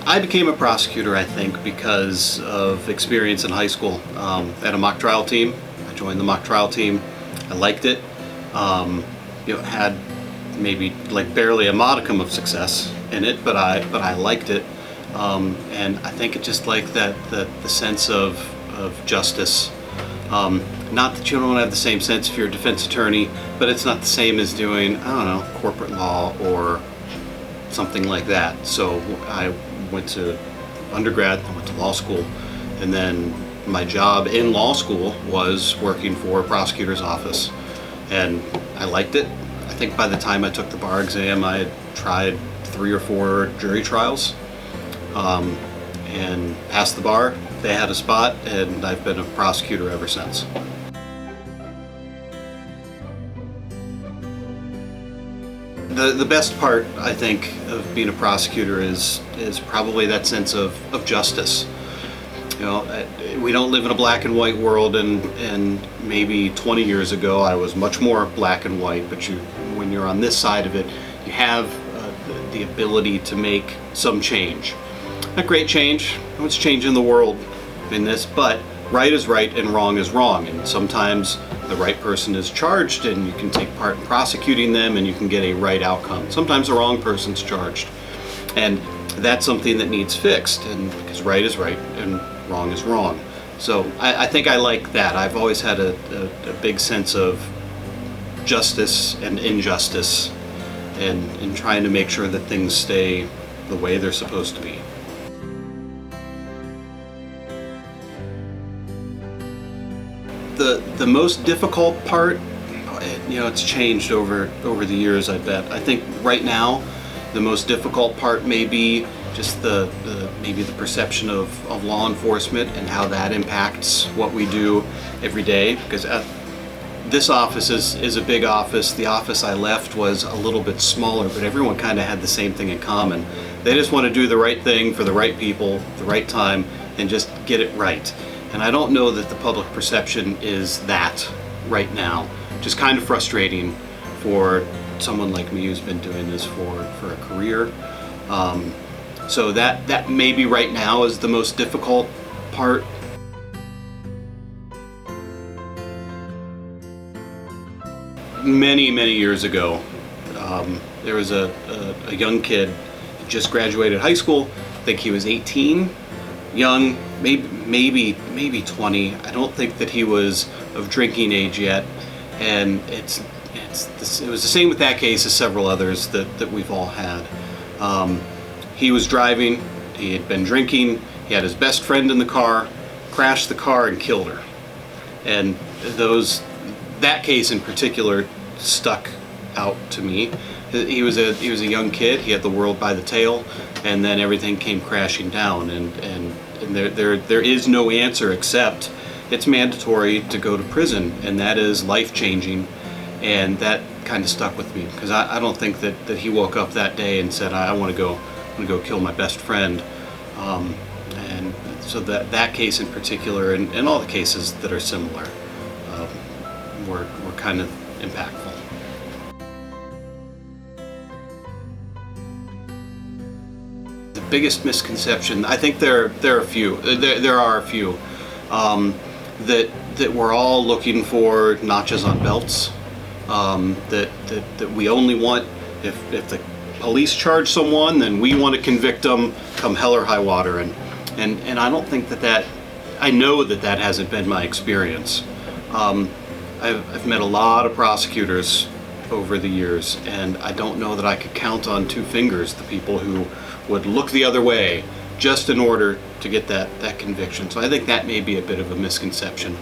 I became a prosecutor, I think, because of experience in high school at a mock trial team. I joined the mock trial team. I liked it. Had maybe like barely a modicum of success in it, but I liked it, and I think it just like that the sense of justice. Not that you don't have the same sense if you're a defense attorney, but it's not the same as doing, I don't know, corporate law or something like that. So I went to undergrad, I went to law school, and then my job in law school was working for a prosecutor's office, and I liked it. I think by the time I took the bar exam, I had tried 3 or 4 jury trials and passed the bar. They had a spot, and I've been a prosecutor ever since. The best part, I think, of being a prosecutor is probably that sense of justice. We don't live in a black and white world, and maybe 20 years ago I was much more black and white, but when you're on this side of it, you have the ability to make some change. Not great change, no one's changing the world in this, but right is right and wrong is wrong, and sometimes the right person is charged and you can take part in prosecuting them and you can get a right outcome. Sometimes the wrong person's charged, and that's something that needs fixed, and because right is right and wrong is wrong. So I think I like that. I've always had a big sense of justice and injustice, and in trying to make sure that things stay the way they're supposed to be. The most difficult part, it's changed over the years, I bet. I think right now the most difficult part may be just maybe the perception of law enforcement and how that impacts what we do every day, because this office is a big office. The office I left was a little bit smaller, but everyone kind of had the same thing in common. They just want to do the right thing for the right people, the right time, and just get it right. And I don't know that the public perception is that right now. Just kind of frustrating for someone like me who's been doing this for a career. So that maybe right now is the most difficult part. Many years ago, there was a young kid who just graduated high school. I think he was 18, young, maybe 20. I don't think that he was of drinking age yet, and it was the same with that case as several others that we've all had. He was driving, he had been drinking, he had his best friend in the car, crashed the car and killed her. And that case in particular stuck out to me. He was a young kid, he had the world by the tail, and then everything came crashing down, and there is no answer except it's mandatory to go to prison, and that is life-changing, and that kind of stuck with me, because I don't think that he woke up that day and said, I want to go kill my best friend. And so that case in particular, and all the cases that are similar, were kind of impactful. The biggest misconception, I think there are a few. There are a few that we're all looking for notches on belts. That we only want, if the police charge someone, then we want to convict them come hell or high water, and I don't think that I know that hasn't been my experience. I've met a lot of prosecutors over the years, and I don't know that I could count on 2 fingers the people who would look the other way just in order to get that conviction. So I think that may be a bit of a misconception.